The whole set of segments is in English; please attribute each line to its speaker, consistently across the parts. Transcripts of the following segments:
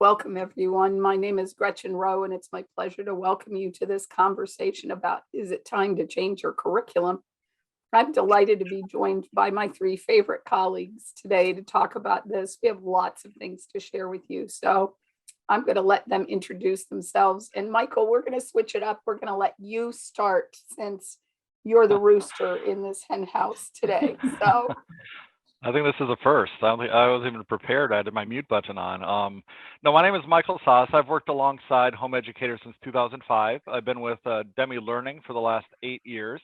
Speaker 1: Welcome, everyone. My name is Gretchen Rowe, and it's my pleasure to welcome you to this conversation about, is it time to change your curriculum? I'm delighted to be joined by my three favorite colleagues today to talk about this. We have lots of things to share with you, so I'm going to let them introduce themselves. And Michael, we're going to switch it up. We're going to let you start since you're the rooster in this hen house today. So
Speaker 2: I think this is a first. I don't think I was even prepared. I had my mute button on. No, my name is Michael Sauce. I've worked alongside home educators since 2005. I've been with Demme Learning for the last 8 years.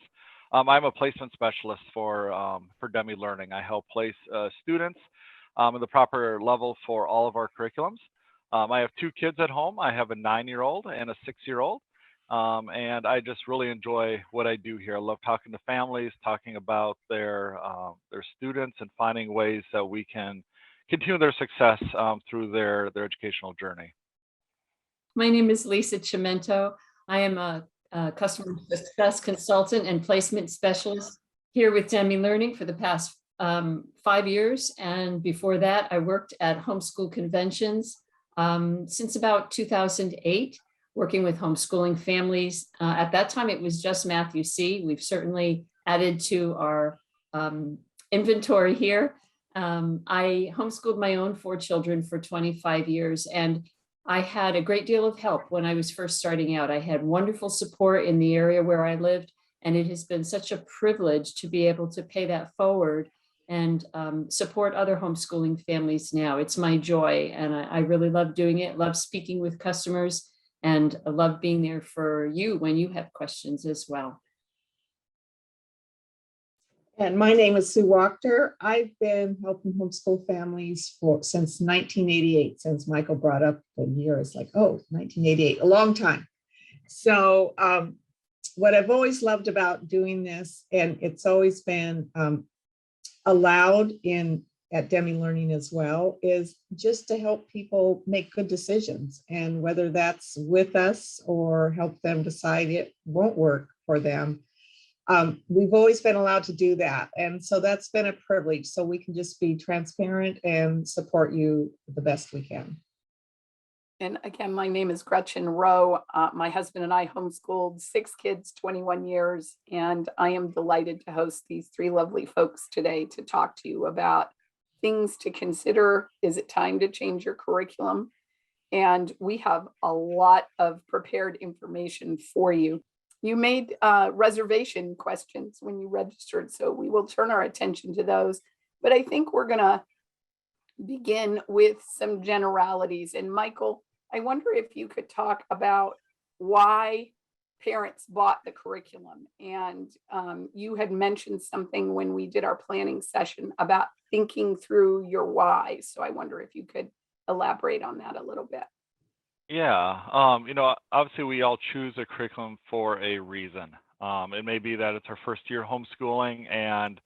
Speaker 2: I'm a placement specialist for Demme Learning. I help place students at the proper level for all of our curriculums. I have 2 kids at home. I have a 9-year-old and a 6-year-old. And I just really enjoy what I do here. I love talking to families, talking about their students, and finding ways that we can continue their success through their educational journey.
Speaker 3: My name is Lisa Chimento. I am a customer success consultant and placement specialist here with Demme Learning for the past 5 years. And before that, I worked at homeschool conventions since about 2008. Working with homeschooling families. At that time, it was just Matthew C. We've certainly added to our inventory here. I homeschooled my own 4 children for 25 years, and I had a great deal of help when I was first starting out. I had wonderful support in the area where I lived, and it has been such a privilege to be able to pay that forward and support other homeschooling families now. It's my joy, and I really love doing it, love speaking with customers, and I love being there for you when you have questions as well.
Speaker 4: And my name is Sue Wachter. I've been helping homeschool families since 1988, since Michael brought up the year. It's like, oh, 1988, a long time. So what I've always loved about doing this, and it's always been allowed at Demme Learning as well, is just to help people make good decisions. And whether that's with us or help them decide it won't work for them, we've always been allowed to do that. And so that's been a privilege. So we can just be transparent and support you the best we can.
Speaker 1: And again, my name is Gretchen Rowe. My husband and I homeschooled 6 kids, 21 years, and I am delighted to host these 3 lovely folks today to talk to you about things to consider. Is it time to change your curriculum? And we have a lot of prepared information for you. You made reservation questions when you registered, so we will turn our attention to those. But I think we're going to begin with some generalities. And Michael, I wonder if you could talk about why parents bought the curriculum. And you had mentioned something when we did our planning session about thinking through your why. So I wonder if you could elaborate on that a little bit.
Speaker 2: Yeah, obviously we all choose a curriculum for a reason. It may be that it's our first year homeschooling and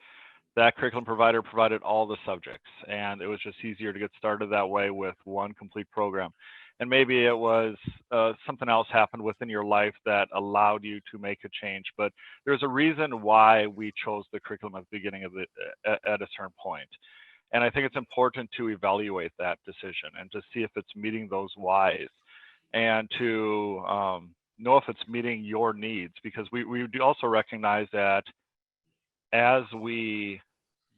Speaker 2: that curriculum provider provided all the subjects, and it was just easier to get started that way with one complete program. And maybe it was something else happened within your life that allowed you to make a change. But there's a reason why we chose the curriculum at the beginning of at a certain point. And I think it's important to evaluate that decision and to see if it's meeting those whys, and to know if it's meeting your needs, because we do also recognize that as we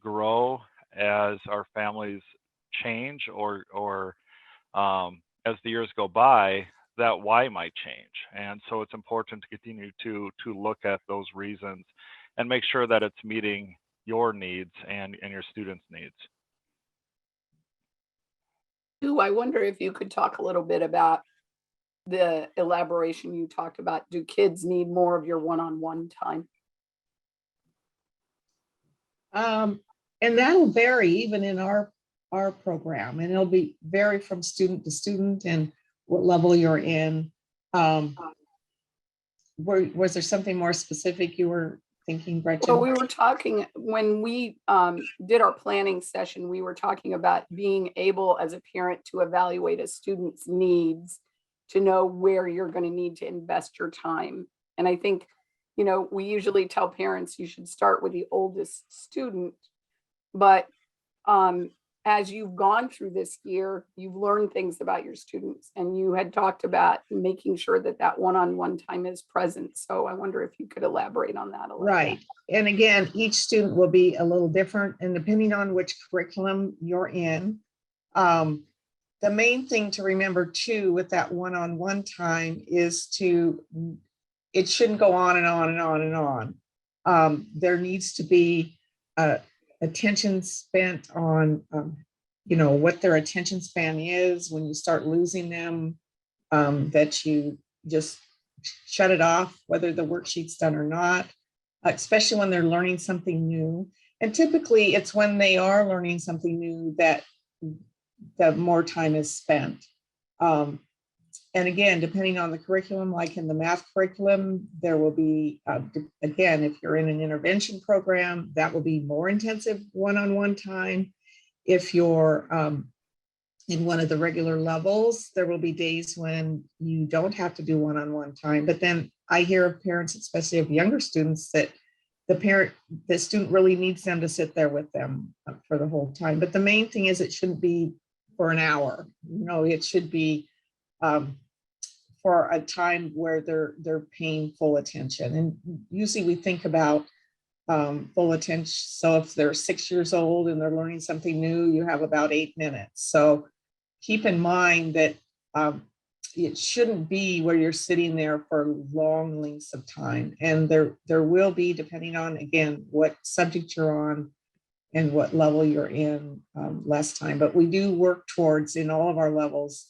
Speaker 2: grow, as our families change, or as the years go by, that why might change. And so it's important to continue to look at those reasons and make sure that it's meeting your needs and your students' needs.
Speaker 1: Sue, I wonder if you could talk a little bit about the elaboration you talked about. Do kids need more of your one-on-one time?
Speaker 4: And that'll vary even in our program, and it'll be vary from student to student and what level you're in. Was there something more specific you were thinking, Gretchen?
Speaker 1: Well, we were talking when we did our planning session, we were talking about being able as a parent to evaluate a student's needs to know where you're going to need to invest your time. And I think, we usually tell parents you should start with the oldest student, but as you've gone through this year, you've learned things about your students, and you had talked about making sure that that one-on-one time is present. So I wonder if you could elaborate on that a little.
Speaker 4: Right. And again, each student will be a little different, and depending on which curriculum you're in, the main thing to remember too with that one-on-one time is it shouldn't go on and on and on and on. There needs to be attention spent on, what their attention span is. When you start losing them, that you just shut it off, whether the worksheet's done or not, especially when they're learning something new. And typically it's when they are learning something new that more time is spent. And again, depending on the curriculum, like in the math curriculum, there will be, again, if you're in an intervention program, that will be more intensive one-on-one time. If you're in one of the regular levels, there will be days when you don't have to do one-on-one time. But then I hear of parents, especially of younger students, that the student really needs them to sit there with them for the whole time. But the main thing is it shouldn't be for an hour. It should be for a time where they're paying full attention. And usually we think about full attention. So if they're 6 years old and they're learning something new, you have about 8 minutes. So keep in mind that it shouldn't be where you're sitting there for long lengths of time. And there will be, depending on, again, what subject you're on and what level you're in, less time. But we do work towards, in all of our levels,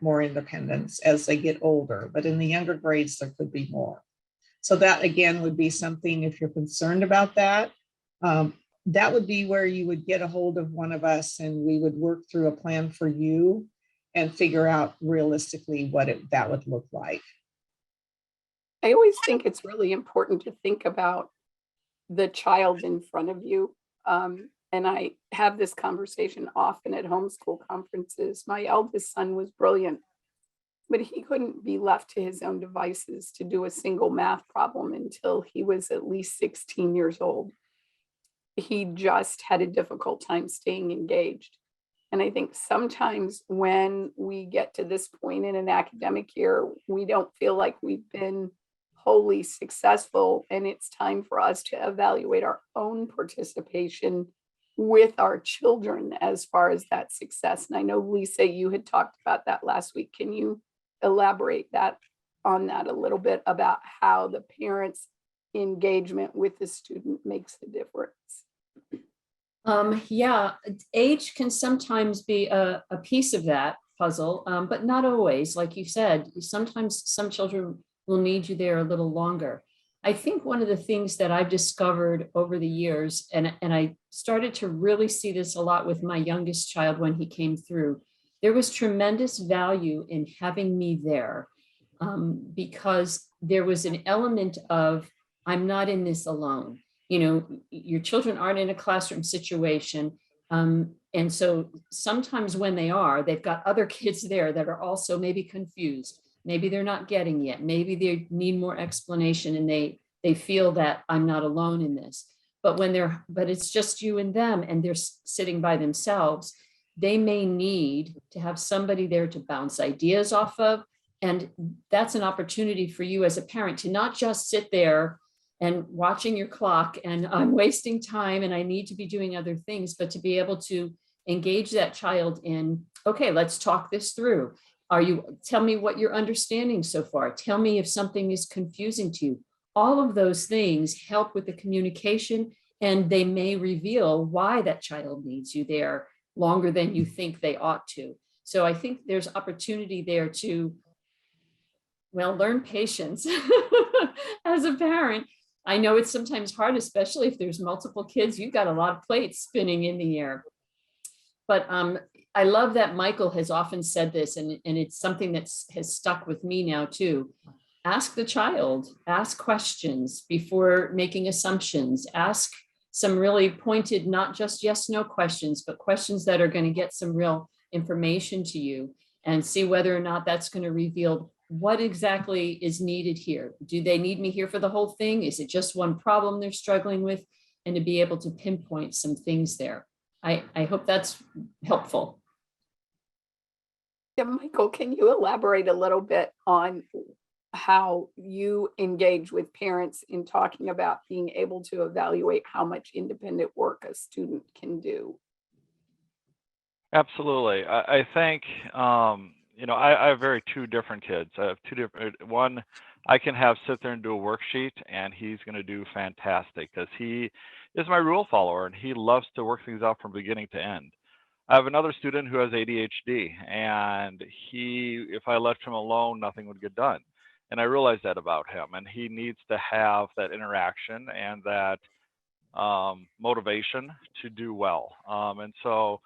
Speaker 4: more independence as they get older. But in the younger grades, there could be more. So that, again, would be something, if you're concerned about that, that would be where you would get a hold of one of us and we would work through a plan for you and figure out realistically what that would look like.
Speaker 1: I always think it's really important to think about the child in front of you. And I have this conversation often at homeschool conferences. My eldest son was brilliant, but he couldn't be left to his own devices to do a single math problem until he was at least 16 years old. He just had a difficult time staying engaged. And I think sometimes when we get to this point in an academic year, we don't feel like we've been wholly successful. And it's time for us to evaluate our own participation with our children as far as that success. And I know, Lisa, you had talked about that last week. Can you elaborate on that a little bit about how the parents' engagement with the student makes a difference?
Speaker 3: Yeah, age can sometimes be a piece of that puzzle, but not always. Like you said, sometimes some children will need you there a little longer. I think one of the things that I've discovered over the years, and I started to really see this a lot with my youngest child when he came through, there was tremendous value in having me there, because there was an element of, I'm not in this alone. Your children aren't in a classroom situation. And so sometimes when they've got other kids there that are also maybe confused. Maybe they're not getting yet. Maybe they need more explanation and they feel that I'm not alone in this. But but it's just you and them and they're sitting by themselves, they may need to have somebody there to bounce ideas off of. And that's an opportunity for you as a parent to not just sit there and watching your clock and I'm wasting time and I need to be doing other things, but to be able to engage that child in, okay, let's talk this through. Tell me what you're understanding so far. Tell me if something is confusing to you. All of those things help with the communication and they may reveal why that child needs you there longer than you think they ought to. So I think there's opportunity there to, learn patience as a parent. I know it's sometimes hard, especially if there's multiple kids, you've got a lot of plates spinning in the air. But I love that Michael has often said this, and it's something that has stuck with me now too. Ask the child, ask questions before making assumptions, ask some really pointed, not just yes, no questions, but questions that are going to get some real information to you and see whether or not that's going to reveal what exactly is needed here. Do they need me here for the whole thing? Is it just one problem they're struggling with? And to be able to pinpoint some things there. I hope that's helpful.
Speaker 1: Yeah, Michael, can you elaborate a little bit on how you engage with parents in talking about being able to evaluate how much independent work a student can do?
Speaker 2: Absolutely. I think, I have two different kids. I have two different, one I can have sit there and do a worksheet and he's going to do fantastic because he is my rule follower and he loves to work things out from beginning to end. I have another student who has ADHD and if I left him alone, nothing would get done. And I realized that about him and he needs to have that interaction and that motivation to do well. And so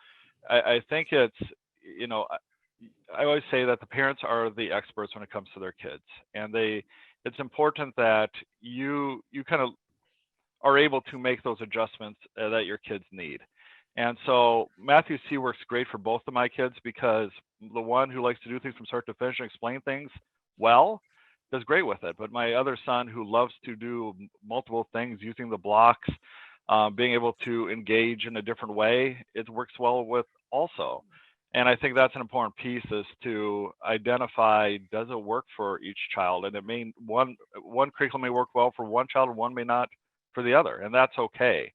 Speaker 2: I think it's, I always say that the parents are the experts when it comes to their kids, and it's important that you kind of are able to make those adjustments that your kids need. And so Matthew C works great for both of my kids because the one who likes to do things from start to finish and explain things well does great with it. But my other son who loves to do multiple things using the blocks, being able to engage in a different way, it works well with also. And I think that's an important piece is to identify, does it work for each child? And it may, one curriculum may work well for one child and one may not for the other, and that's okay.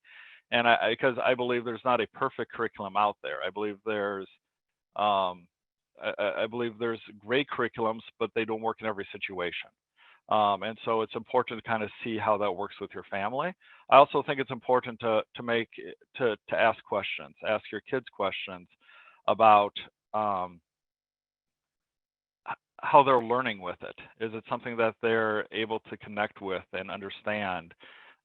Speaker 2: And because I believe there's not a perfect curriculum out there. I believe there's great curriculums, but they don't work in every situation. And so it's important to kind of see how that works with your family. I also think it's important to ask questions, ask your kids questions about how they're learning with it. Is it something that they're able to connect with and understand?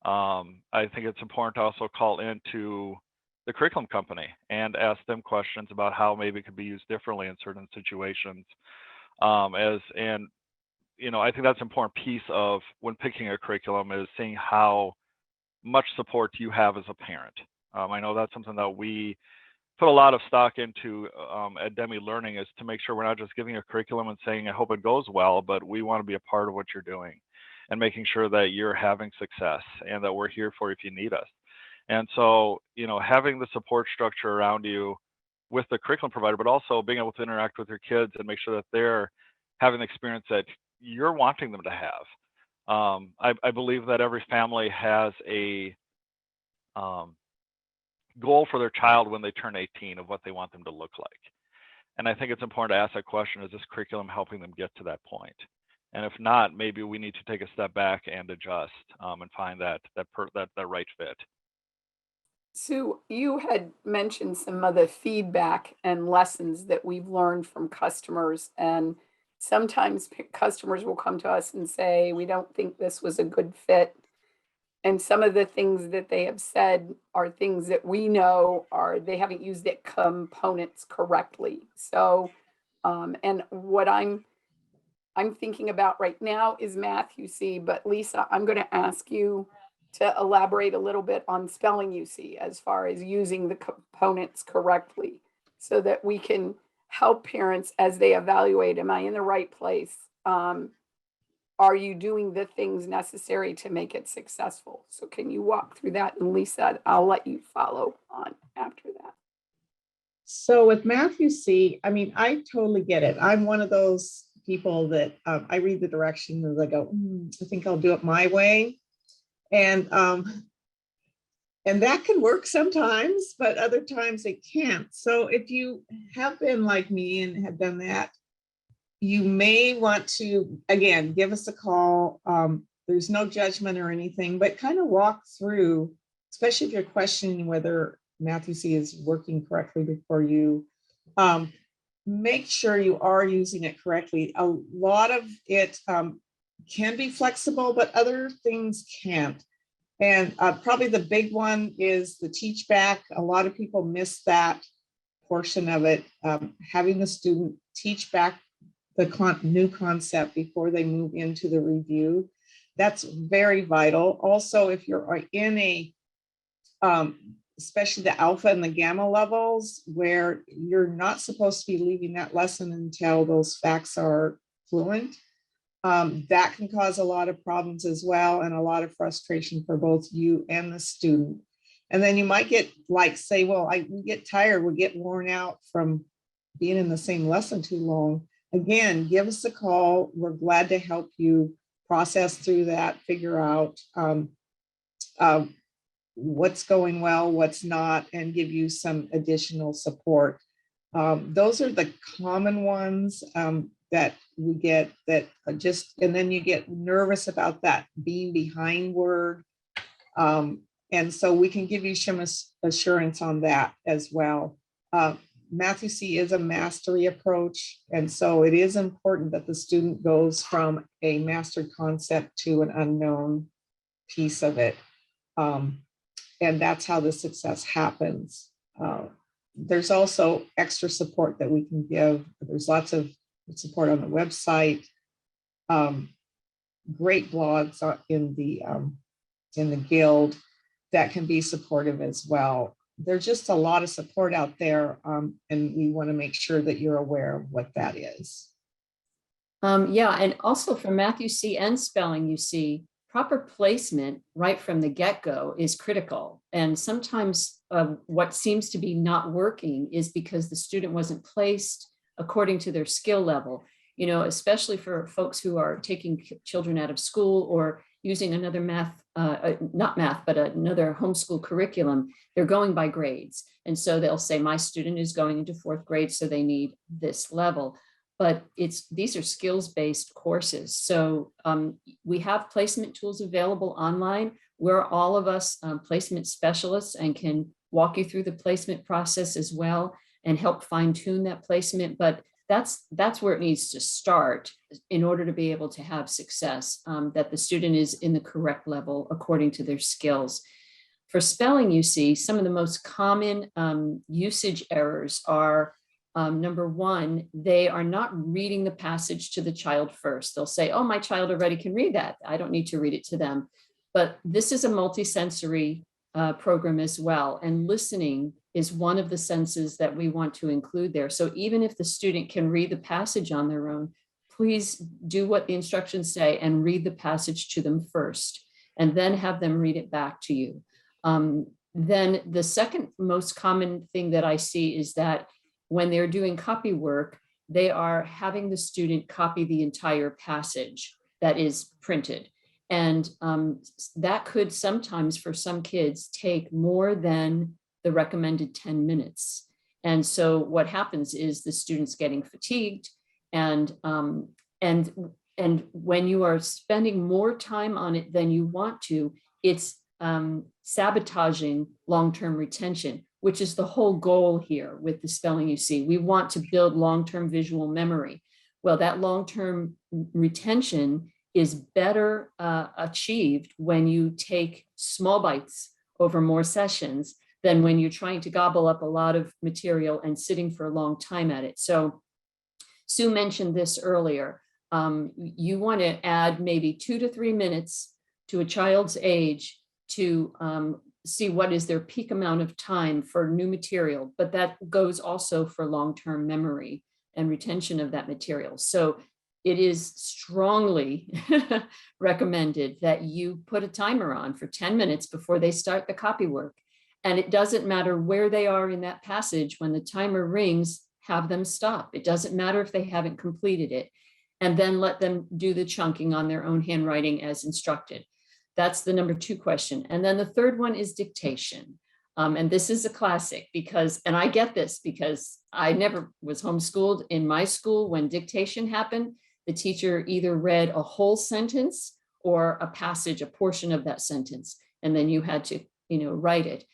Speaker 2: I think it's important to also call into the curriculum company and ask them questions about how maybe it could be used differently in certain situations. I think that's an important piece of when picking a curriculum is seeing how much support you have as a parent. I know that's something that we put a lot of stock into at Demme Learning, is to make sure we're not just giving a curriculum and saying, I hope it goes well, but we want to be a part of what you're doing and making sure that you're having success and that we're here for you if you need us. And so, having the support structure around you with the curriculum provider, but also being able to interact with your kids and make sure that they're having the experience that you're wanting them to have. I believe that every family has a goal for their child when they turn 18 of what they want them to look like. And I think it's important to ask that question, is this curriculum helping them get to that point? And if not, maybe we need to take a step back and adjust and find that right fit.
Speaker 1: Sue, you had mentioned some of the feedback and lessons that we've learned from customers. And sometimes customers will come to us and say, we don't think this was a good fit. And some of the things that they have said are things that we know are they haven't used the components correctly. So, and what I'm thinking about right now is Math UC, but Lisa, I'm going to ask you to elaborate a little bit on spelling UC as far as using the components correctly so that we can help parents as they evaluate, am I in the right place? Are you doing the things necessary to make it successful? So can you walk through that? And Lisa, I'll let you follow on after that.
Speaker 4: So with Matthew C, I mean, I totally get it. I'm one of those people that I read the directions and I go, I think I'll do it my way. And that can work sometimes, but other times it can't. So if you have been like me and have done that, you may want to, again, give us a call. There's no judgment or anything, but kind of walk through, especially if you're questioning whether Matthew C is working correctly before you. Make sure you are using it correctly. A lot of it can be flexible, but other things can't. And probably the big one is the teach back. A lot of people miss that portion of it, having the student teach back the new concept before they move into the review. That's very vital. Also, if you're in a, especially the alpha and the gamma levels, where you're not supposed to be leaving that lesson until those facts are fluent, that can cause a lot of problems as well and a lot of frustration for both you and the student. And then you might get like, say, well, we get tired, we get worn out from being in the same lesson too long. Again, give us a call. We're glad to help you process through that, figure out what's going well, what's not, and give you some additional support. Those are the common ones that we get that are just, and then you get nervous about that being behind word. And so we can give you some assurance on that as well. Matthew C is a mastery approach. And so it is important that the student goes from a mastered concept to an unknown piece of it. And that's how the success happens. There's also extra support that we can give. There's lots of support on the website. Great blogs in the Guild that can be supportive as well. There's just a lot of support out there, and we want to make sure that you're aware of what that is.
Speaker 3: Yeah, and also for Matthew C and spelling, you see, proper placement right from the get-go is critical. And sometimes what seems to be not working is because the student wasn't placed according to their skill level, you know, especially for folks who are taking children out of school or using another another homeschool curriculum. They're going by grades. And so they'll say, my student is going into 4th grade, so they need this level. But these are skills-based courses. So we have placement tools available online. We're all of us placement specialists and can walk you through the placement process as well and help fine-tune that placement. But that's where it needs to start in order to be able to have success, that the student is in the correct level according to their skills. For spelling, you see, some of the most common usage errors are, number one, they are not reading the passage to the child first. They'll say, oh, my child already can read that. I don't need to read it to them. But this is a multisensory program as well. And listening is one of the senses that we want to include there. So even if the student can read the passage on their own, please do what the instructions say and read the passage to them first, and then have them read it back to you. Then the second most common thing that I see is that when they're doing copy work, they are having the student copy the entire passage that is printed. And that could sometimes, for some kids, take more than the recommended 10 minutes. And so what happens is the student's getting fatigued, and when you are spending more time on it than you want to, it's sabotaging long-term retention, which is the whole goal here with the spelling you see. We want to build long-term visual memory. Well, that long-term retention is better achieved when you take small bites over more sessions than when you're trying to gobble up a lot of material and sitting for a long time at it. So Sue mentioned this earlier. You want to add maybe 2 to 3 minutes to a child's age to see what is their peak amount of time for new material, but that goes also for long-term memory and retention of that material. So it is strongly recommended that you put a timer on for 10 minutes before they start the copy work. And it doesn't matter where they are in that passage. When the timer rings, have them stop. It doesn't matter if they haven't completed it. And then let them do the chunking on their own handwriting as instructed. That's the number 2 question. And then the third one is dictation. And this is a classic because, and I get this because I never was homeschooled. In my school, when dictation happened, the teacher either read a whole sentence or a passage, a portion of that sentence, and then you had to, write it.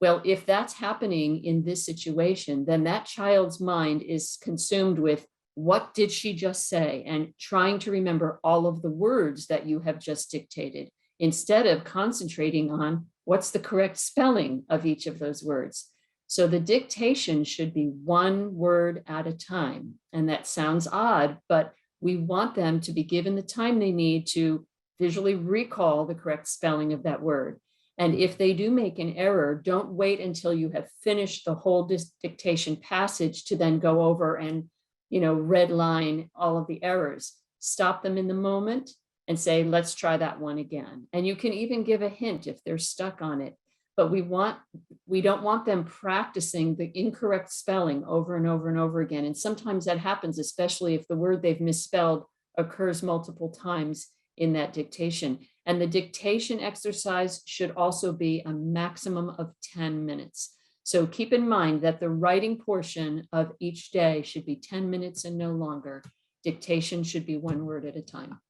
Speaker 3: Well, if that's happening in this situation, then that child's mind is consumed with what did she just say and trying to remember all of the words that you have just dictated, instead of concentrating on what's the correct spelling of each of those words. So the dictation should be 1 word at a time. And that sounds odd, but we want them to be given the time they need to visually recall the correct spelling of that word. And if they do make an error, don't wait until you have finished the whole dictation passage to then go over and, red line all of the errors. Stop them in the moment and say, let's try that one again. And you can even give a hint if they're stuck on it. but we don't want them practicing the incorrect spelling over and over and over again. And sometimes that happens, especially if the word they've misspelled occurs multiple times in that dictation. And the dictation exercise should also be a maximum of 10 minutes. So keep in mind that the writing portion of each day should be 10 minutes and no longer. Dictation should be one word at a time.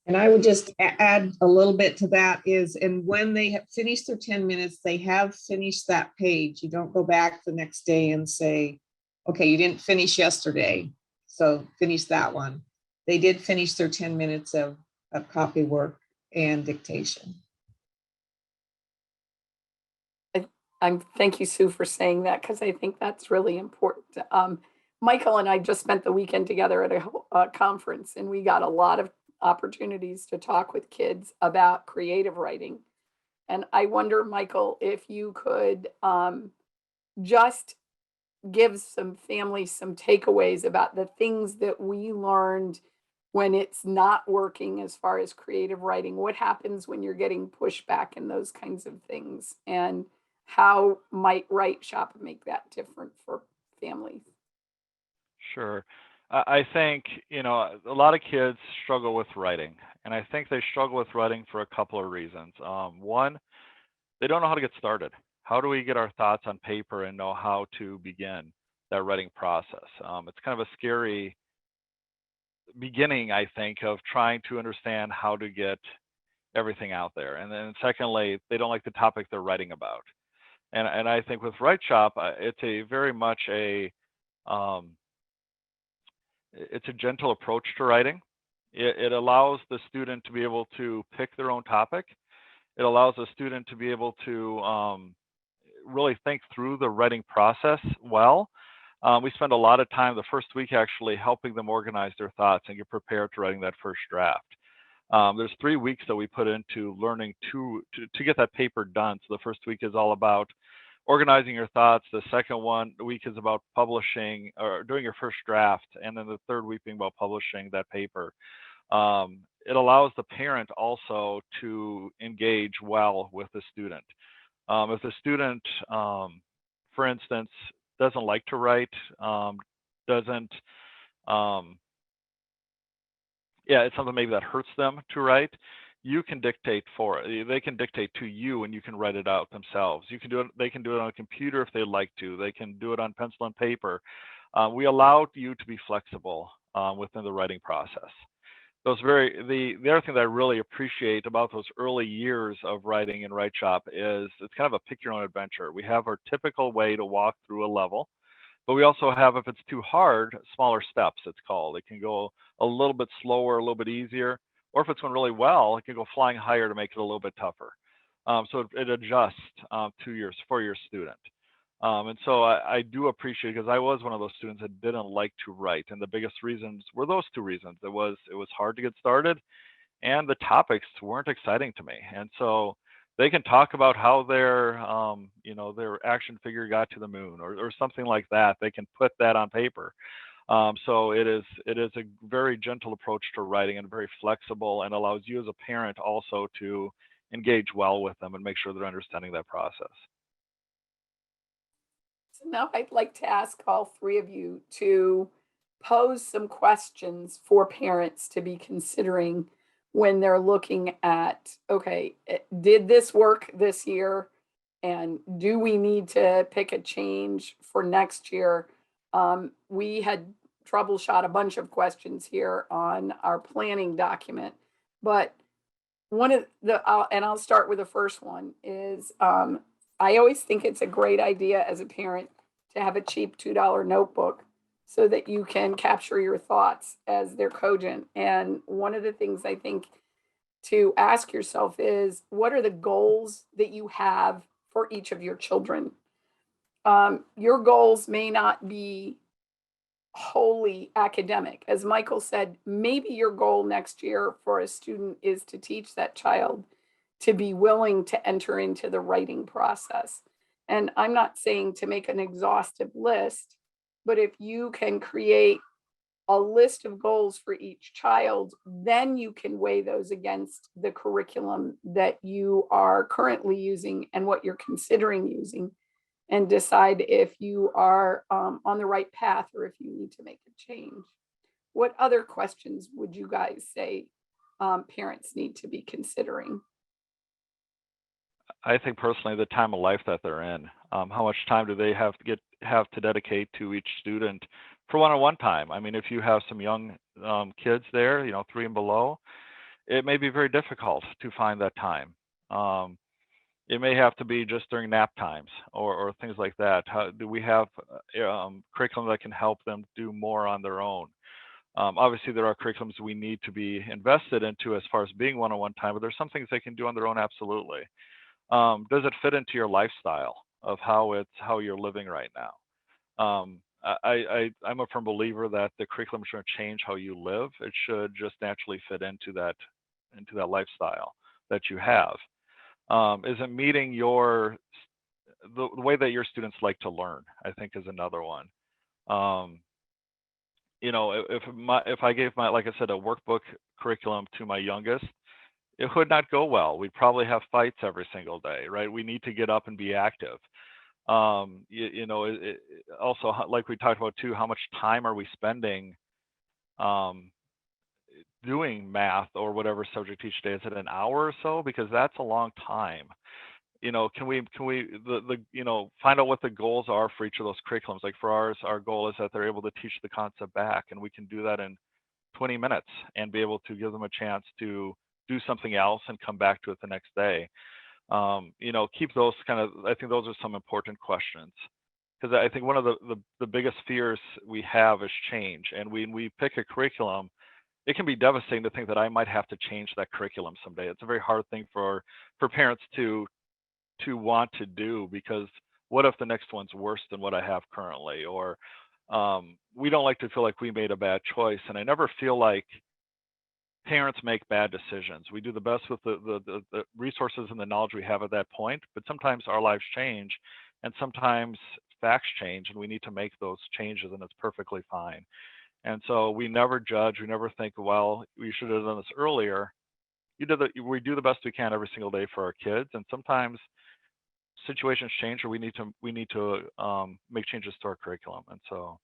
Speaker 4: And I would just add a little bit to that is, and when they have finished their 10 minutes, they have finished that page. You don't go back the next day and say, okay, you didn't finish yesterday, so finish that one. They did finish their 10 minutes of copy work and dictation.
Speaker 1: Thank you, Sue, for saying that, because I think that's really important. Michael and I just spent the weekend together at a conference, and we got a lot of opportunities to talk with kids about creative writing. And I wonder, Michael, if you could just give some families some takeaways about the things that we learned when it's not working as far as creative writing. What happens when you're getting pushback and those kinds of things? And how might WriteShop make that different for families?
Speaker 2: Sure. I think, a lot of kids struggle with writing, and I think they struggle with writing for a couple of reasons. One, they don't know how to get started. How do we get our thoughts on paper and know how to begin that writing process? It's kind of a scary beginning, I think, of trying to understand how to get everything out there. And then secondly, they don't like the topic they're writing about. And I think with WriteShop, it's a very much it's a gentle approach to writing. It allows the student to be able to pick their own topic. It allows the student to be able to really think through the writing process well. We spend a lot of time the first week actually helping them organize their thoughts and get prepared to writing that first draft. There's 3 weeks that we put into learning to get that paper done. So the first week is all about organizing your thoughts. The second week is about publishing or doing your first draft. And then the third week being about publishing that paper. It allows the parent also to engage well with the student. If the student, for instance, doesn't like to write, doesn't, it's something maybe that hurts them to write, you can dictate they can dictate to you and you can write it out themselves. They can do it on a computer if they like to. They can do it on pencil and paper. We allow you to be flexible within the writing process. The other thing that I really appreciate about those early years of writing in WriteShop is it's kind of a pick your own adventure. We have our typical way to walk through a level, but we also have, if it's too hard, smaller steps, it's called. It can go a little bit slower, a little bit easier, or if it's going really well, it can go flying higher to make it a little bit tougher. So it adjusts for your student. And so I do appreciate, because I was one of those students that didn't like to write, and the biggest reasons were those two reasons. It was hard to get started, and the topics weren't exciting to me. And so they can talk about how their action figure got to the moon or something like that. They can put that on paper. So it is a very gentle approach to writing and very flexible, and allows you as a parent also to engage well with them and make sure they're understanding that process.
Speaker 1: So now I'd like to ask all three of you to pose some questions for parents to be considering when they're looking at, okay, did this work this year? And do we need to pick a change for next year? We had troubleshot a bunch of questions here on our planning document, but one of and I'll start with the first one is, I always think it's a great idea as a parent to have a cheap $2 notebook so that you can capture your thoughts as they're cogent. And one of the things I think to ask yourself is, what are the goals that you have for each of your children? Your goals may not be wholly academic. As Michael said, maybe your goal next year for a student is to teach that child to be willing to enter into the writing process. And I'm not saying to make an exhaustive list, but if you can create a list of goals for each child, then you can weigh those against the curriculum that you are currently using and what you're considering using, and decide if you are on the right path or if you need to make a change. What other questions would you guys say parents need to be considering?
Speaker 2: I think personally the time of life that they're in. How much time do they have to dedicate to each student for one-on-one time? I mean, if you have some young kids there, 3 and below, it may be very difficult to find that time. It may have to be just during nap times or things like that. How do we have curriculum that can help them do more on their own? Obviously, there are curriculums we need to be invested into as far as being one-on-one time, but there's some things they can do on their own, absolutely. Does it fit into your lifestyle of how you're living right now? I'm a firm believer that the curriculum shouldn't change how you live. It should just naturally fit into that lifestyle that you have. Is it meeting the way that your students like to learn? I think is another one. If I gave like I said, a workbook curriculum to my youngest, it would not go well. We'd probably have fights every single day, right? We need to get up and be active. Also, like we talked about too, how much time are we spending doing math or whatever subject each day? Is it an hour or so? Because that's a long time. Can we find out what the goals are for each of those curriculums? Like for ours, our goal is that they're able to teach the concept back, and we can do that in 20 minutes and be able to give them a chance to do something else and come back to it the next day. Keep those I think those are some important questions, because I think one of the biggest fears we have is change. And when we pick a curriculum, it can be devastating to think that I might have to change that curriculum someday. It's a very hard thing for parents to want to do, because what if the next one's worse than what I have currently? Or we don't like to feel like we made a bad choice. And I never feel like parents make bad decisions. We do the best with the resources and the knowledge we have at that point, but sometimes our lives change and sometimes facts change, and we need to make those changes, and it's perfectly fine. And so we never judge, we never think, well, we should have done this earlier. We do the best we can every single day for our kids, and sometimes situations change, or we need to make changes to our curriculum. And so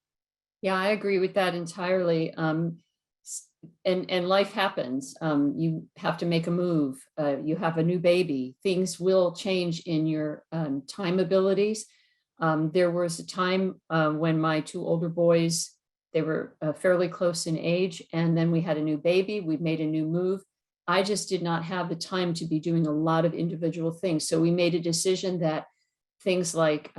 Speaker 3: Yeah, I agree with that entirely. And life happens. You have to make a move. You have a new baby. Things will change in your time abilities. There was a time when my 2 older boys, they were fairly close in age, and then we had a new baby. We made a new move. I just did not have the time to be doing a lot of individual things. So we made a decision that things like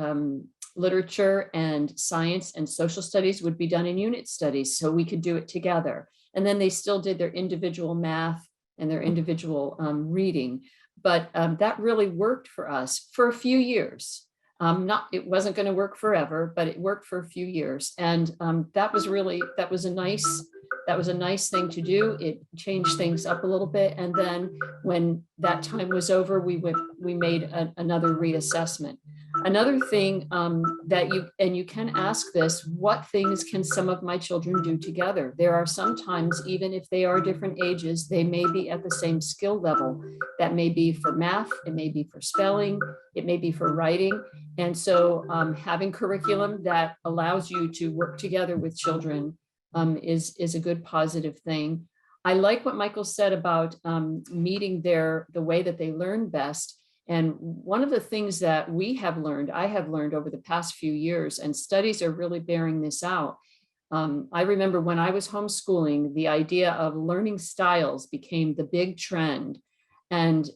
Speaker 3: literature and science and social studies would be done in unit studies, so we could do it together. And then they still did their individual math and their individual reading. But that really worked for us for a few years. It wasn't going to work forever, but it worked for a few years. And that was a nice thing to do. It changed things up a little bit. And then when that time was over, we made another reassessment. Another thing that you can ask this: what things can some of my children do together? There are sometimes, even if they are different ages, they may be at the same skill level. That may be for math, it may be for spelling, it may be for writing. And so having curriculum that allows you to work together with children is a good positive thing. I like what Michael said about meeting the way that they learn best. And one of the things that I have learned over the past few years, and studies are really bearing this out. I remember when I was homeschooling, the idea of learning styles became the big trend. And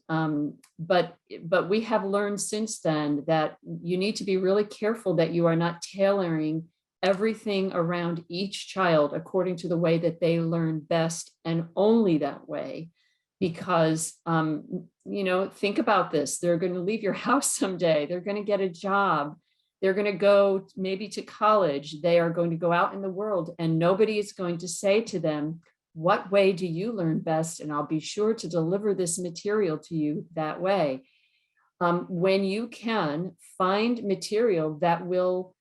Speaker 3: but we have learned since then that you need to be really careful that you are not tailoring everything around each child according to the way that they learn best, and only that way. Because, think about this. They're going to leave your house someday. They're going to get a job. They're going to go maybe to college. They are going to go out in the world, and nobody is going to say to them, what way do you learn best? And I'll be sure to deliver this material to you that way. When you can find material that will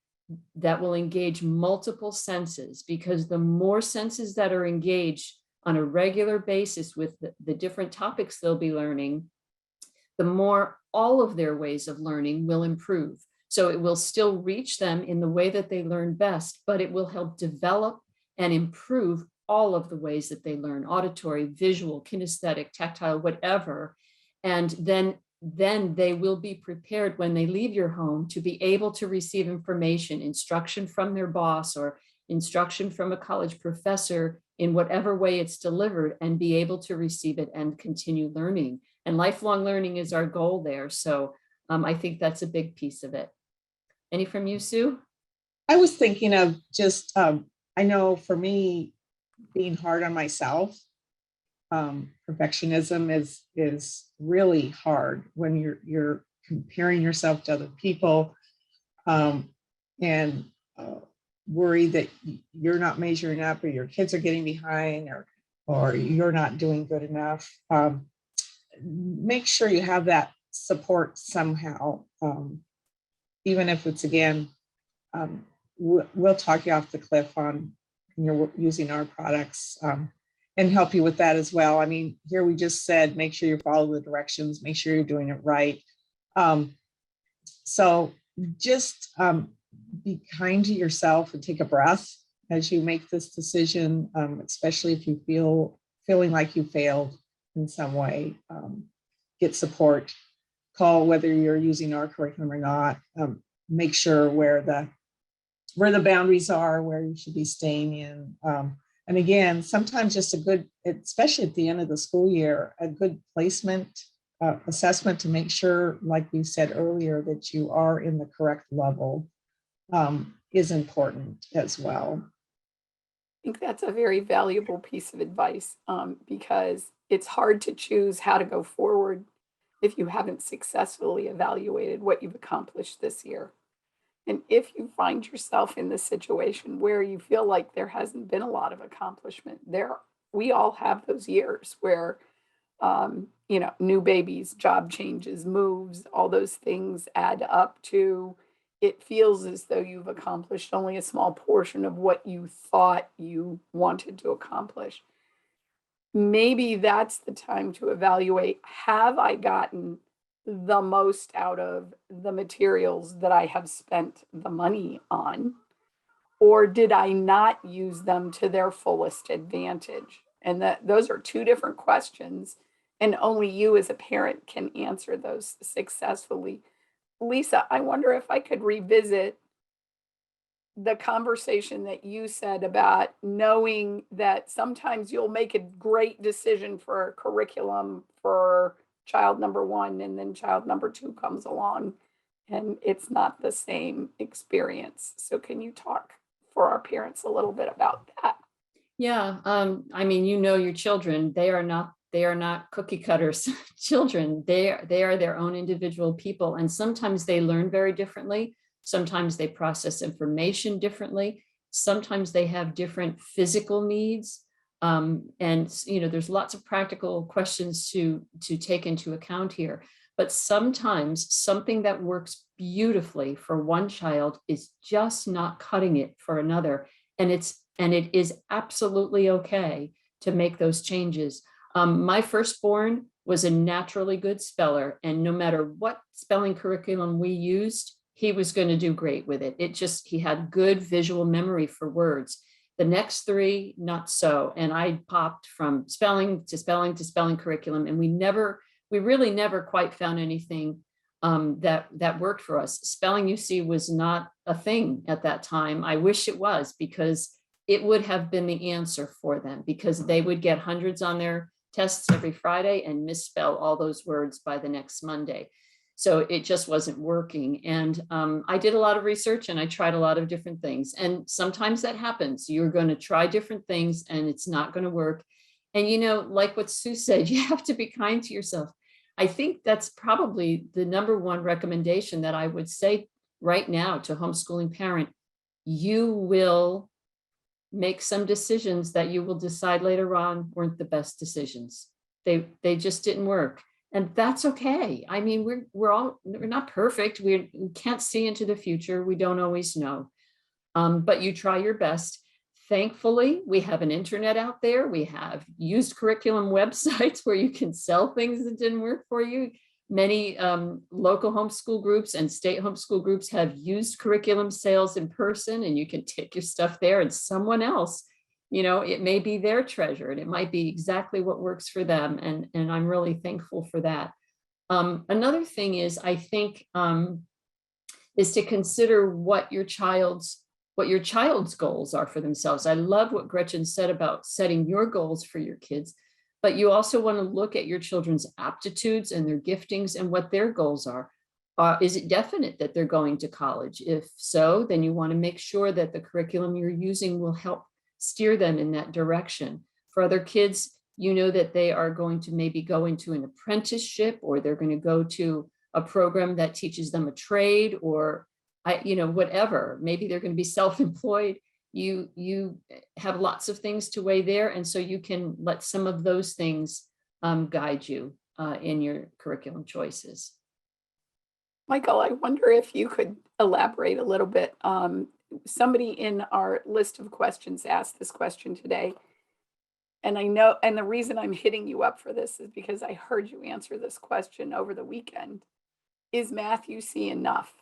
Speaker 3: that will engage multiple senses, because the more senses that are engaged on a regular basis with the different topics they'll be learning, the more all of their ways of learning will improve. So it will still reach them in the way that they learn best, but it will help develop and improve all of the ways that they learn: auditory, visual, kinesthetic, tactile, whatever. And then they will be prepared when they leave your home to be able to receive information, instruction from their boss or instruction from a college professor in whatever way it's delivered, and be able to receive it and continue learning. And lifelong learning is our goal there. So I think that's a big piece of it. Any from you, Sue?
Speaker 4: I was thinking of just, I know for me, being hard on myself, perfectionism is really hard when you're comparing yourself to other people, and worry that you're not measuring up, or your kids are getting behind, or you're not doing good enough. Make sure you have that support somehow, even if it's, again, we'll talk you off the cliff on you're using our products, and help you with that as well. I mean, here we just said, make sure you follow the directions, make sure you're doing it right. So just be kind to yourself and take a breath as you make this decision, especially if you feeling like you failed in some way. Get support, call whether you're using our curriculum or not. Make sure where the boundaries are, where you should be staying in. And again, sometimes just a good, especially at the end of the school year, a good placement assessment to make sure, like we said earlier, that you are in the correct level is important as well.
Speaker 1: I think that's a very valuable piece of advice, because it's hard to choose how to go forward if you haven't successfully evaluated what you've accomplished this year. And if you find yourself in this situation where you feel like there hasn't been a lot of accomplishment, we all have those years where, new babies, job changes, moves, all those things add up to, it feels as though you've accomplished only a small portion of what you thought you wanted to accomplish. Maybe that's the time to evaluate, have I gotten the most out of the materials that I have spent the money on, or did I not use them to their fullest advantage? And those are two different questions, and only you as a parent can answer those successfully. Lisa, I wonder if I could revisit the conversation that you said about knowing that sometimes you'll make a great decision for a curriculum for child number one, and then child number two comes along and it's not the same experience. So can you talk for our parents a little bit about that?
Speaker 3: Yeah, I mean, your children, they are not cookie cutters children. They are their own individual people. And sometimes they learn very differently. Sometimes they process information differently. Sometimes they have different physical needs. And there's lots of practical questions to take into account here. But sometimes something that works beautifully for one child is just not cutting it for another. And it is absolutely okay to make those changes. My firstborn was a naturally good speller, and no matter what spelling curriculum we used, he was going to do great with it. He had good visual memory for words. The next three, not so. And I popped from spelling to spelling to spelling curriculum, and we really never quite found anything that worked for us. Spelling UC was not a thing at that time. I wish it was, because it would have been the answer for them, because they would get hundreds on their tests every Friday and misspell all those words by the next Monday. So it just wasn't working. And I did a lot of research and I tried a lot of different things. And sometimes that happens. You're going to try different things and it's not going to work. And, like what Sue said, you have to be kind to yourself. I think that's probably the number one recommendation that I would say right now to homeschooling parent. You will make some decisions that you will decide later on weren't the best decisions. They just didn't work. And that's okay. I mean, we're not perfect. We can't see into the future. We don't always know. but you try your best. Thankfully, we have an internet out there. We have used curriculum websites where you can sell things that didn't work for you. Many local homeschool groups and state homeschool groups have used curriculum sales in person, and you can take your stuff there, and someone else, it may be their treasure and it might be exactly what works for them. And I'm really thankful for that. Another thing is, I think, is to consider what your child's goals are for themselves. I love what Gretchen said about setting your goals for your kids, but you also want to look at your children's aptitudes and their giftings and what their goals are. Is it definite that they're going to college? If so, then you want to make sure that the curriculum you're using will help steer them in that direction. For other kids, that they are going to maybe go into an apprenticeship, or they're going to go to a program that teaches them a trade, or whatever. Maybe they're going to be self-employed. You have lots of things to weigh there. And so you can let some of those things guide you in your curriculum choices.
Speaker 1: Michael, I wonder if you could elaborate a little bit. Somebody in our list of questions asked this question today. And I know, and the reason I'm hitting you up for this is because I heard you answer this question over the weekend. Is Math UC enough?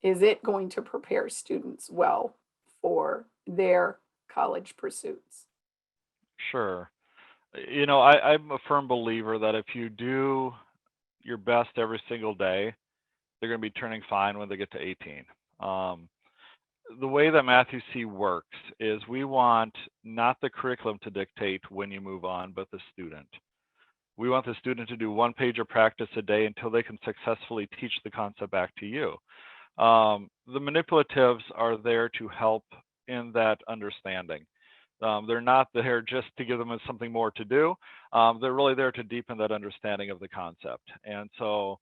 Speaker 1: Is it going to prepare students well for their college pursuits?
Speaker 2: Sure. I'm a firm believer that if you do your best every single day, they're going to be turning fine when they get to 18. The way that Math UC works is we want not the curriculum to dictate when you move on, but the student. We want the student to do one page of practice a day until they can successfully teach the concept back to you. The manipulatives are there to help in that understanding. They're not there just to give them something more to do. They're really there to deepen that understanding of the concept. And so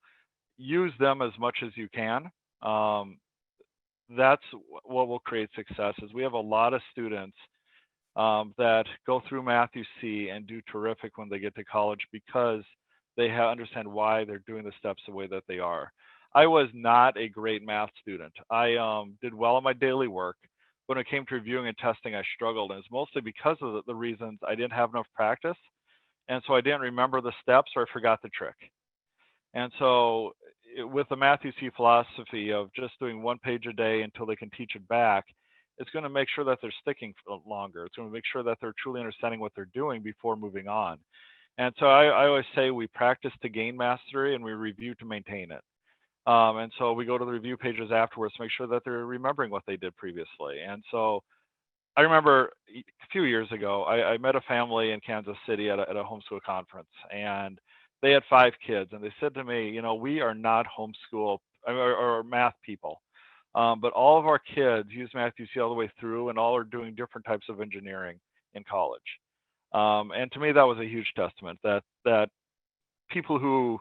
Speaker 2: use them as much as you can. That's what will create success. Is we have a lot of students that go through Math UC and do terrific when they get to college because they understand why they're doing the steps the way that they are. I was not a great math student. I did well in my daily work. When it came to reviewing and testing, I struggled, and it's mostly because of the reasons I didn't have enough practice, and so I didn't remember the steps, or I forgot the trick. And so with the Math UC philosophy of just doing one page a day until they can teach it back, it's going to make sure that they're sticking longer. It's going to make sure that they're truly understanding what they're doing before moving on. And so I always say we practice to gain mastery and we review to maintain it. And so we go to the review pages afterwards to make sure that they're remembering what they did previously. And so I remember a few years ago, I met a family in Kansas City at a homeschool conference, and they had 5 kids, and they said to me, we are not homeschool or math people, but all of our kids use Math UC all the way through, and all are doing different types of engineering in college. And to me, that was a huge testament that people who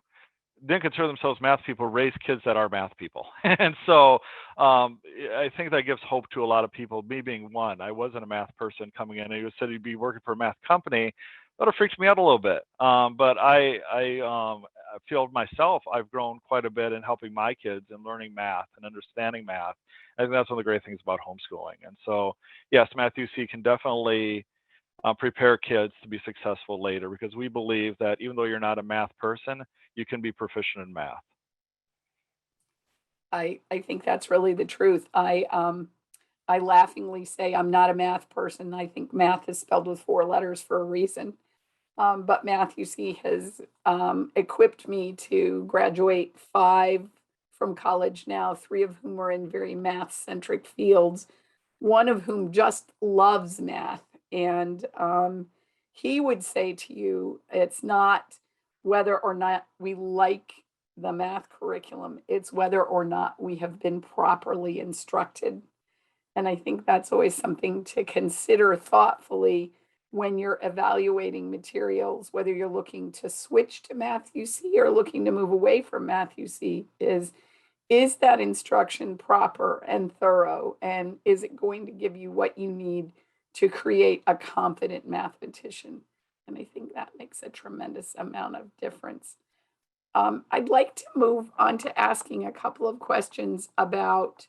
Speaker 2: didn't consider themselves math people raise kids that are math people. And so I think that gives hope to a lot of people, me being one. I wasn't a math person coming in. He said he'd be working for a math company. That freaked me out a little bit. But I feel myself, I've grown quite a bit in helping my kids and learning math and understanding math. I think that's one of the great things about homeschooling. And so, yes, Math UC can definitely prepare kids to be successful later, because we believe that even though you're not a math person, you can be proficient in math.
Speaker 1: I think that's really the truth. I laughingly say I'm not a math person. I think math is spelled with 4 letters for a reason. But Math UC has equipped me to graduate 5 from college now, 3 of whom are in very math-centric fields, one of whom just loves math. And he would say to you, it's not whether or not we like the math curriculum, it's whether or not we have been properly instructed. And I think that's always something to consider thoughtfully when you're evaluating materials, whether you're looking to switch to Math UC or looking to move away from Math UC, is that instruction proper and thorough? And is it going to give you what you need to create a confident mathematician? And I think that makes a tremendous amount of difference. I'd like to move on to asking a couple of questions about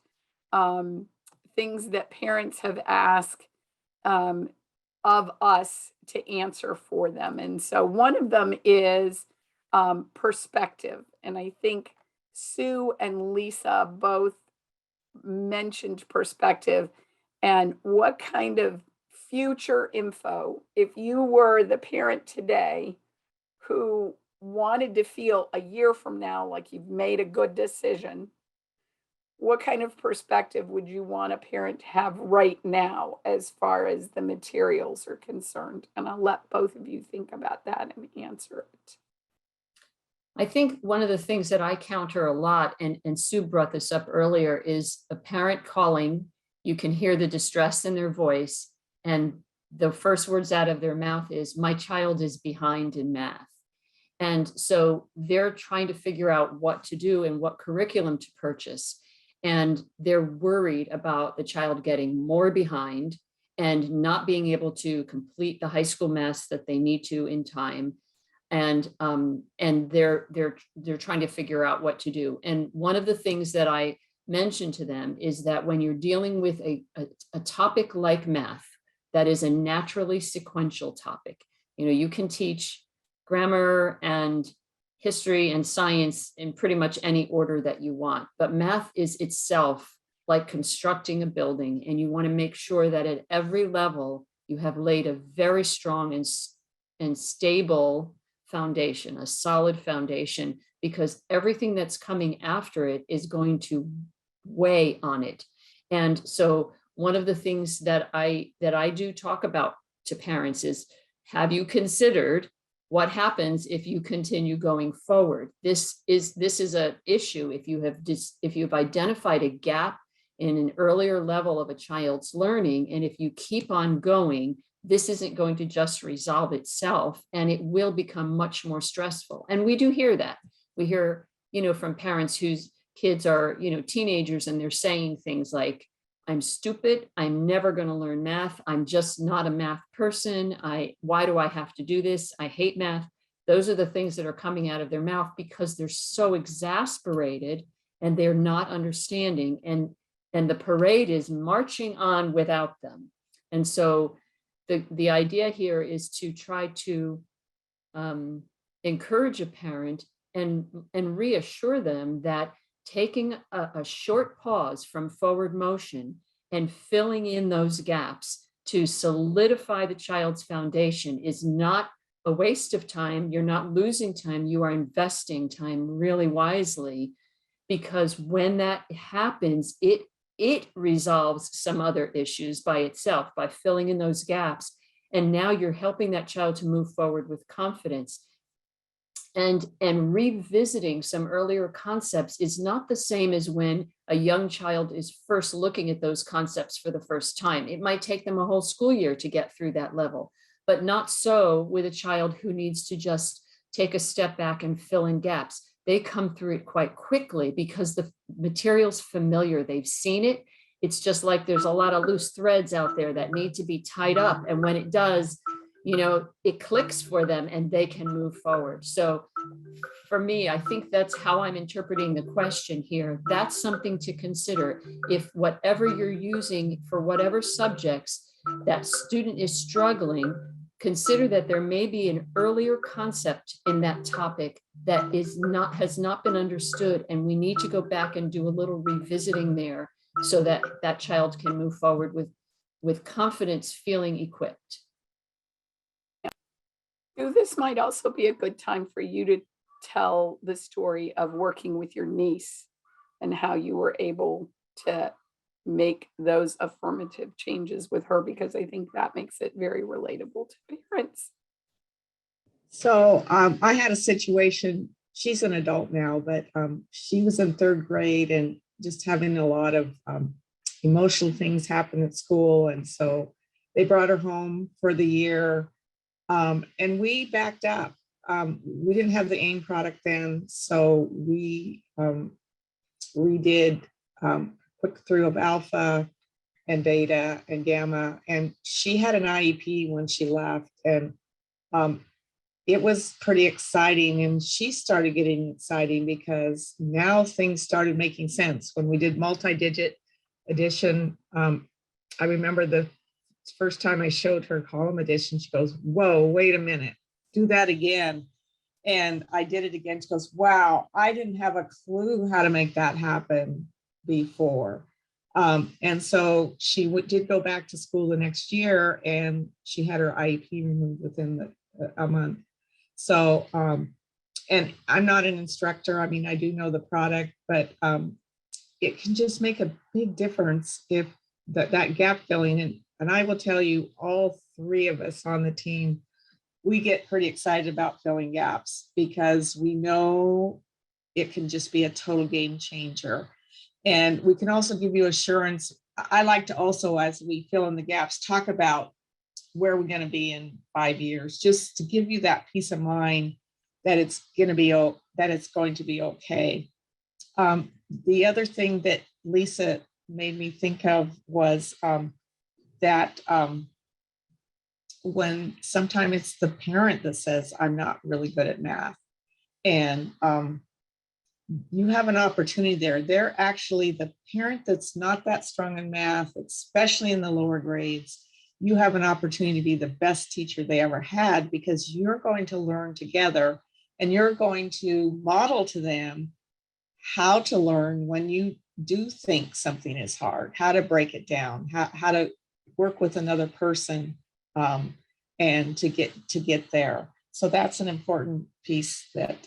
Speaker 1: things that parents have asked of us to answer for them. And so one of them is perspective. And I think Sue and Lisa both mentioned perspective and what kind of future info, if you were the parent today who wanted to feel a year from now like you've made a good decision, what kind of perspective would you want a parent to have right now as far as the materials are concerned? And I'll let both of you think about that and answer it.
Speaker 3: I think one of the things that I counter a lot, and Sue brought this up earlier, is a parent calling. You can hear the distress in their voice, and the first words out of their mouth is, "My child is behind in math." And so they're trying to figure out what to do and what curriculum to purchase. And they're worried about the child getting more behind and not being able to complete the high school math that they need to in time. And they're trying to figure out what to do. And one of the things that I mentioned to them is that when you're dealing with a topic like math, that is a naturally sequential topic. You know, you can teach grammar and history and science in pretty much any order that you want, but math is itself like constructing a building, and you want to make sure that at every level you have laid a very strong and stable foundation, a solid foundation, because everything that's coming after it is going to weigh on it. And so one of the things that I do talk about to parents is, have you considered what happens if you continue going forward? This is an issue. If you've identified a gap in an earlier level of a child's learning, and if you keep on going, this isn't going to just resolve itself, and it will become much more stressful. And we do hear that. We hear, from parents whose kids are, teenagers, and they're saying things like, "I'm stupid. I'm never going to learn math. I'm just not a math person. Why do I have to do this? I hate math." Those are the things that are coming out of their mouth because they're so exasperated and they're not understanding. And the parade is marching on without them. And so the idea here is to try to encourage a parent and reassure them that taking a short pause from forward motion and filling in those gaps to solidify the child's foundation is not a waste of time. You're not losing time. You are investing time really wisely, because when that happens, it resolves some other issues by itself, by filling in those gaps. And now you're helping that child to move forward with confidence. And revisiting some earlier concepts is not the same as when a young child is first looking at those concepts for the first time. It might take them a whole school year to get through that level, but not so with a child who needs to just take a step back and fill in gaps. They come through it quite quickly because the material's familiar. They've seen it. It's just like there's a lot of loose threads out there that need to be tied up. And when it does, it clicks for them and they can move forward. So for me, I think that's how I'm interpreting the question here. That's something to consider. If whatever you're using for whatever subjects that student is struggling, consider that there may be an earlier concept in that topic that has not been understood, and we need to go back and do a little revisiting there so that that child can move forward with confidence, feeling equipped.
Speaker 1: This might also be a good time for you to tell the story of working with your niece and how you were able to make those affirmative changes with her, because I think that makes it very relatable to parents.
Speaker 4: So I had a situation, she's an adult now, but she was in third grade and just having a lot of emotional things happen at school. And so they brought her home for the year, and we backed up. We didn't have the AIM product then, so we did quick through of alpha and beta and gamma, and she had an IEP when she left, and it was pretty exciting. And she started getting exciting because now things started making sense. When we did multi-digit addition. I remember the first time I showed her column addition, she goes, whoa, wait a minute, do that again. And I did it again. She goes, wow, I didn't have a clue how to make that happen before. And so she did go back to school the next year, and she had her IEP removed within a month. So, and I'm not an instructor. I mean, I do know the product, but it can just make a big difference if that gap filling. And I will tell you, all three of us on the team, we get pretty excited about filling gaps because we know it can just be a total game changer. And we can also give you assurance. I like to also, as we fill in the gaps, talk about where we're going to be in 5 years, just to give you that peace of mind that it's going to be okay. The other thing that Lisa made me think of was that when sometimes it's the parent that says, I'm not really good at math. And you have an opportunity there. They're actually the parent that's not that strong in math, especially in the lower grades. You have an opportunity to be the best teacher they ever had, because you're going to learn together and you're going to model to them how to learn when you do think something is hard, how to break it down, how to work with another person, and to get there. So that's an important piece that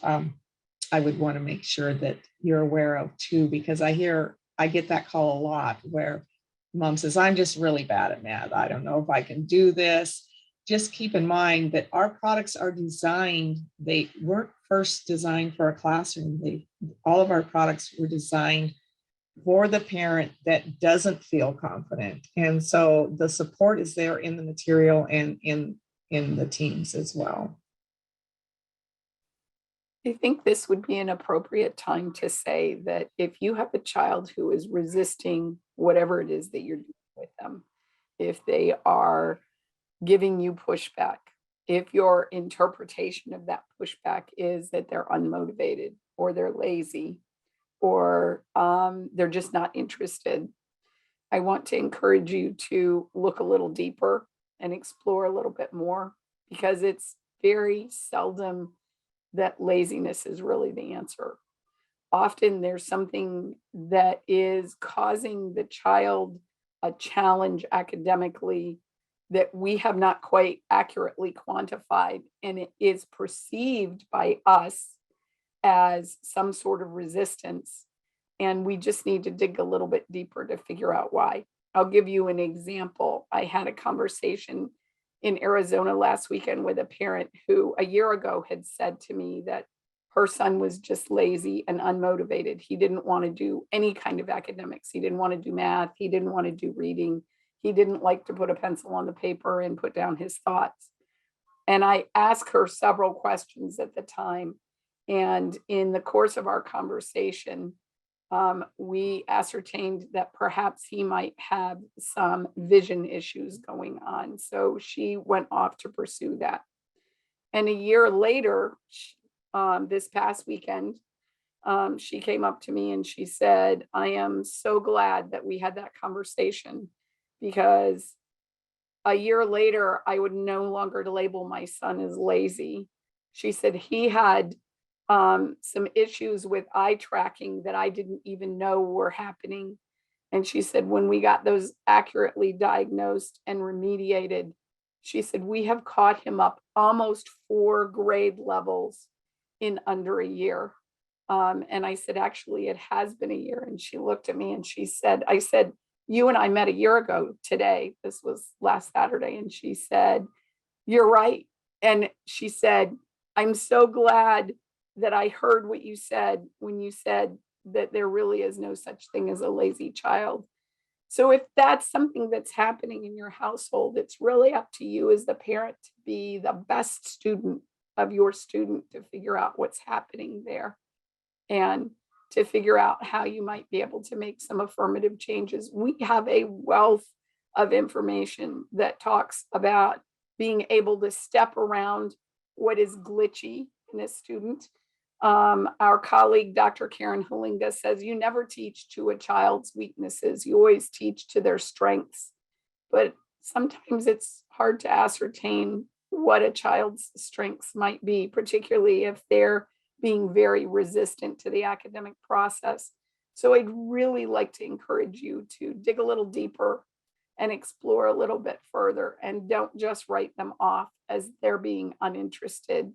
Speaker 4: I would want to make sure that you're aware of too, because I get that call a lot where mom says, I'm just really bad at math. I don't know if I can do this. Just keep in mind that our products are designed, they weren't first designed for a classroom. All of our products were designed for the parent that doesn't feel confident. And so the support is there in the material and in the teams as well.
Speaker 1: I think this would be an appropriate time to say that if you have a child who is resisting whatever it is that you're doing with them, if they are giving you pushback, if your interpretation of that pushback is that they're unmotivated or they're lazy or they're just not interested, I want to encourage you to look a little deeper and explore a little bit more, because it's very seldom that laziness is really the answer. Often there's something that is causing the child a challenge academically that we have not quite accurately quantified, and it is perceived by us as some sort of resistance. And we just need to dig a little bit deeper to figure out why. I'll give you an example. I had a conversation in Arizona last weekend with a parent who a year ago had said to me that her son was just lazy and unmotivated. He didn't want to do any kind of academics. He didn't want to do math. He didn't want to do reading. He didn't like to put a pencil on the paper and put down his thoughts. And I asked her several questions at the time. And in the course of our conversation, we ascertained that perhaps he might have some vision issues going on. So she went off to pursue that. And a year later, this past weekend, she came up to me and she said, I am so glad that we had that conversation, because a year later, I would no longer label my son as lazy. She said he had some issues with eye tracking that I didn't even know were happening. And she said, when we got those accurately diagnosed and remediated, she said, we have caught him up almost 4 grade levels in under a year. And I said, actually, it has been a year. And she looked at me and she said, I said, you and I met a year ago today. This was last Saturday. And she said, you're right. And she said, I'm so glad that I heard what you said when you said that there really is no such thing as a lazy child. So if that's something that's happening in your household, it's really up to you as the parent to be the best student of your student, to figure out what's happening there and to figure out how you might be able to make some affirmative changes. We have a wealth of information that talks about being able to step around what is glitchy in a student, Our colleague, Dr. Karen Halinga, says you never teach to a child's weaknesses. You always teach to their strengths. But sometimes it's hard to ascertain what a child's strengths might be, particularly if they're being very resistant to the academic process. So I'd really like to encourage you to dig a little deeper and explore a little bit further, and don't just write them off as they're being uninterested.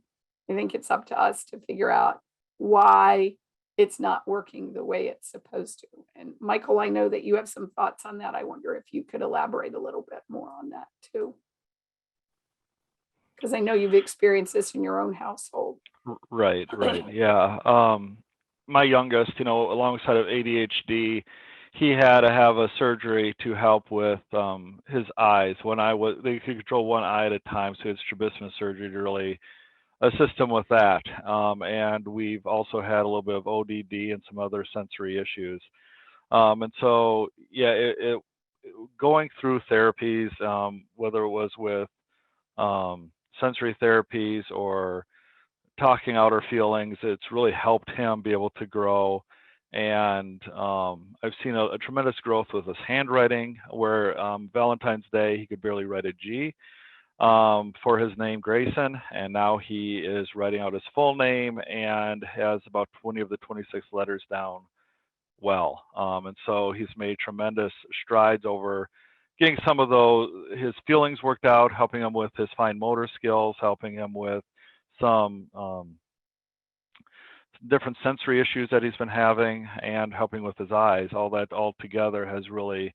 Speaker 1: I think it's up to us to figure out why it's not working the way it's supposed to. And Michael, I know that you have some thoughts on that. I wonder if you could elaborate a little bit more on that too. Because I know you've experienced this in your own household.
Speaker 2: Right, yeah. My youngest, alongside of ADHD, he had to have a surgery to help with his eyes. They could control one eye at a time, so he had strabismus surgery to really assist him with that. And we've also had a little bit of ODD and some other sensory issues. And so, yeah, going through therapies, whether it was with sensory therapies or talking out our feelings, it's really helped him be able to grow. And I've seen a tremendous growth with his handwriting, where Valentine's Day, he could barely write a G for his name, Grayson. And now he is writing out his full name and has about 20 of the 26 letters down well. And so he's made tremendous strides over getting some of his feelings worked out, helping him with his fine motor skills, helping him with some different sensory issues that he's been having, and helping with his eyes. All that all together has really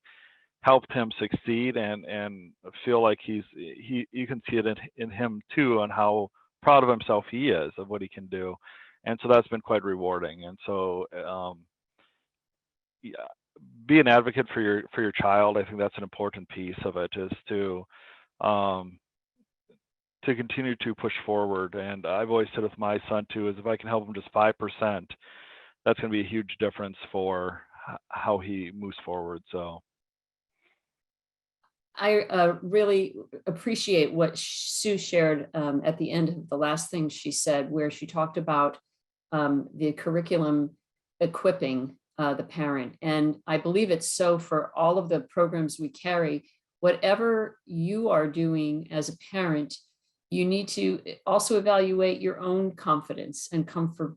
Speaker 2: helped him succeed, and feel like you can see it in him too, on how proud of himself he is of what he can do. And so that's been quite rewarding. And so yeah, be an advocate for your child. I think that's an important piece of it, is to continue to push forward. And I've always said with my son too, is if I can help him just 5%, that's going to be a huge difference for how he moves forward. So
Speaker 3: I really appreciate what Sue shared at the end of the last thing she said, where she talked about the curriculum equipping the parent. And I believe it's so for all of the programs we carry. Whatever you are doing as a parent, you need to also evaluate your own confidence and comfort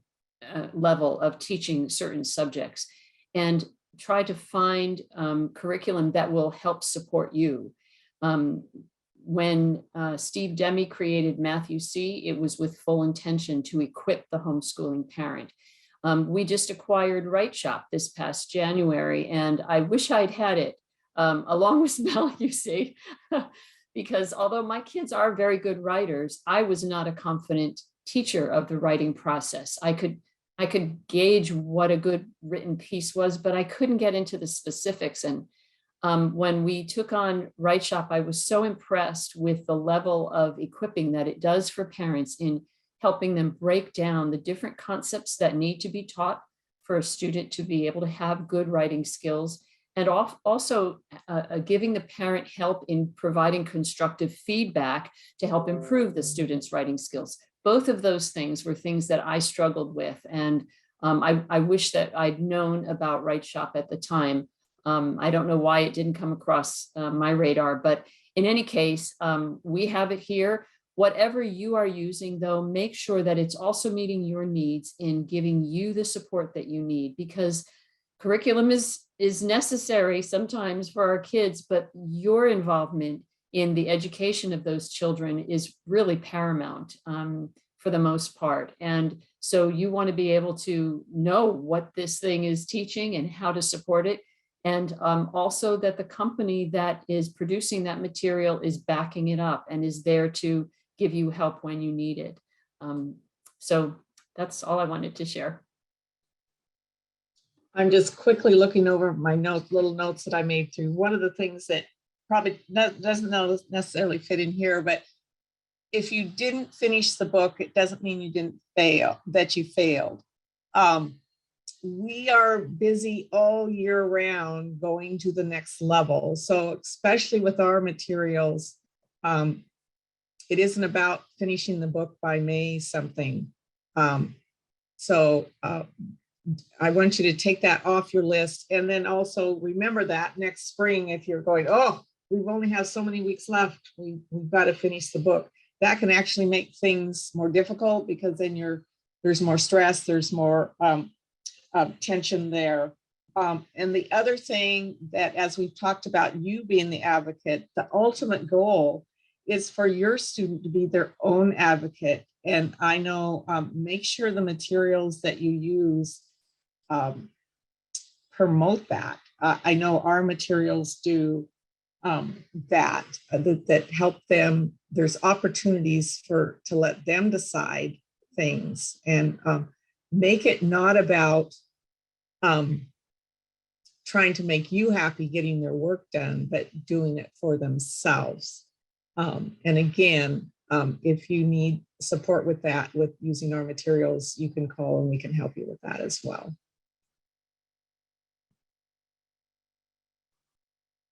Speaker 3: level of teaching certain subjects, and try to find curriculum that will help support you. When Steve Demme created Matthew C., it was with full intention to equip the homeschooling parent. We just acquired WriteShop this past January, and I wish I'd had it along with Matthew C. Because although my kids are very good writers, I was not a confident teacher of the writing process. I could gauge what a good written piece was, but I couldn't get into the specifics. And when we took on WriteShop, I was so impressed with the level of equipping that it does for parents in helping them break down the different concepts that need to be taught for a student to be able to have good writing skills, and also giving the parent help in providing constructive feedback to help improve the student's writing skills. Both of those things were things that I struggled with, and I wish that I'd known about WriteShop at the time. I don't know why it didn't come across my radar, but in any case, we have it here. Whatever you are using, though, make sure that it's also meeting your needs in giving you the support that you need, because curriculum is necessary sometimes for our kids, but your involvement in the education of those children is really paramount for the most part. And so you want to be able to know what this thing is teaching and how to support it. And also that the company that is producing that material is backing it up and is there to give you help when you need it. So that's all I wanted to share.
Speaker 4: I'm just quickly looking over my little notes that I made through. One of the things that probably doesn't necessarily fit in here, but if you didn't finish the book, it doesn't mean you didn't fail, that you failed. We are busy all year round going to the next level. So especially with our materials, it isn't about finishing the book by May something. So I want you to take that off your list. And then also remember that next spring, if you're going, oh, we've only have so many weeks left, we've got to finish the book. That can actually make things more difficult because then there's more stress, there's more tension there. And the other thing that, as we've talked about, you being the advocate, the ultimate goal is for your student to be their own advocate. And I know, make sure the materials that you use promote that. I know our materials do that help them. There's opportunities to let them decide things and make it not about trying to make you happy getting their work done, but doing it for themselves. And again, if you need support with that, with using our materials, you can call and we can help you with that as well.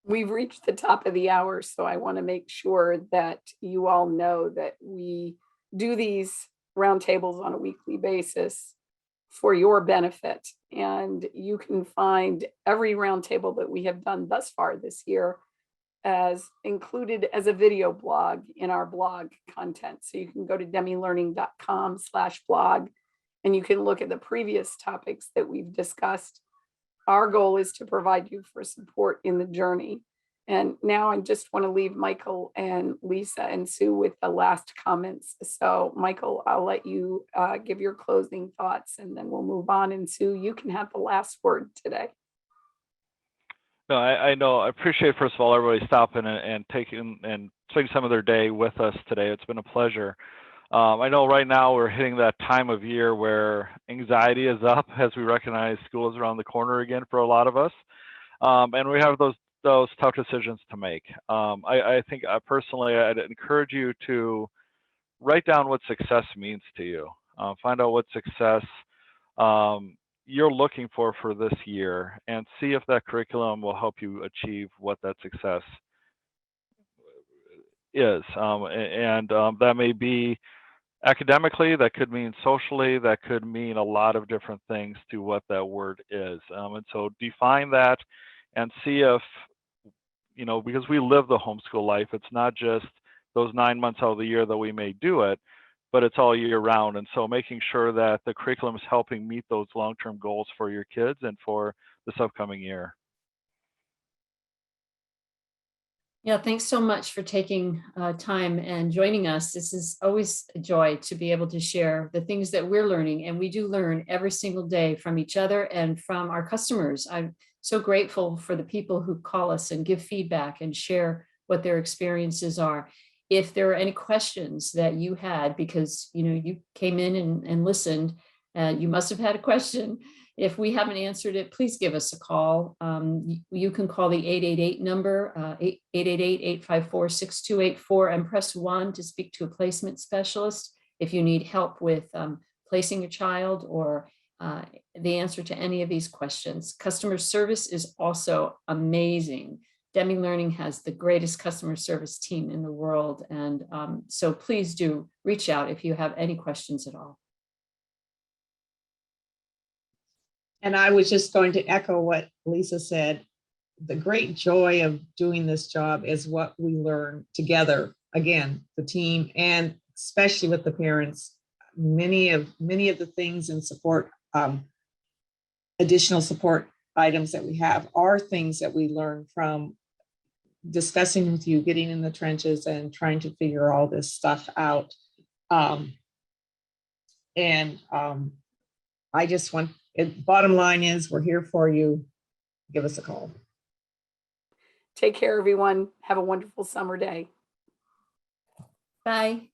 Speaker 1: We've reached the top of the hour, so I want to make sure that you all know that we do these roundtables on a weekly basis for your benefit. And you can find every roundtable that we have done thus far this year as included as a video blog in our blog content. So you can go to demmelearning.com/blog and you can look at the previous topics that we've discussed. Our goal is to provide you for support in the journey. And now I just want to leave Michael and Lisa and Sue with the last comments. So Michael, I'll let you give your closing thoughts and then we'll move on. And Sue, you can have the last word today.
Speaker 2: No, I know. I appreciate, first of all, everybody stopping and taking and spending some of their day with us today. It's been a pleasure. I know right now we're hitting that time of year where anxiety is up as we recognize school is around the corner again for a lot of us. And we have those tough decisions to make. I think personally, I'd encourage you to write down what success means to you. Find out what success you're looking for this year and see if that curriculum will help you achieve what that success is. That may be academically, that could mean socially, that could mean a lot of different things to what that word is. And so define that and see if, you know, because we live the homeschool life, it's not just those 9 months out of the year that we may do it, but it's all year round. And so making sure that the curriculum is helping meet those long-term goals for your kids and for this upcoming year.
Speaker 3: Yeah, thanks so much for taking time and joining us. This is always a joy to be able to share the things that we're learning, and we do learn every single day from each other and from our customers. I'm so grateful for the people who call us and give feedback and share what their experiences are. If there are any questions that you had, because you came in and listened, you must have had a question. If we haven't answered it, please give us a call. You can call the 888 number, 888-854-6284, and press 1 to speak to a placement specialist if you need help with placing a child or the answer to any of these questions. Customer service is also amazing. Demme Learning has the greatest customer service team in the world. And so please do reach out if you have any questions at all.
Speaker 4: And I was just going to echo what Lisa said. The great joy of doing this job is what we learn together. Again, the team, and especially with the parents, many of the things and support, additional support items that we have are things that we learn from discussing with you, getting in the trenches and trying to figure all this stuff out. I just want, bottom line is we're here for you. Give us a call.
Speaker 1: Take care, everyone. Have a wonderful summer day.
Speaker 3: Bye.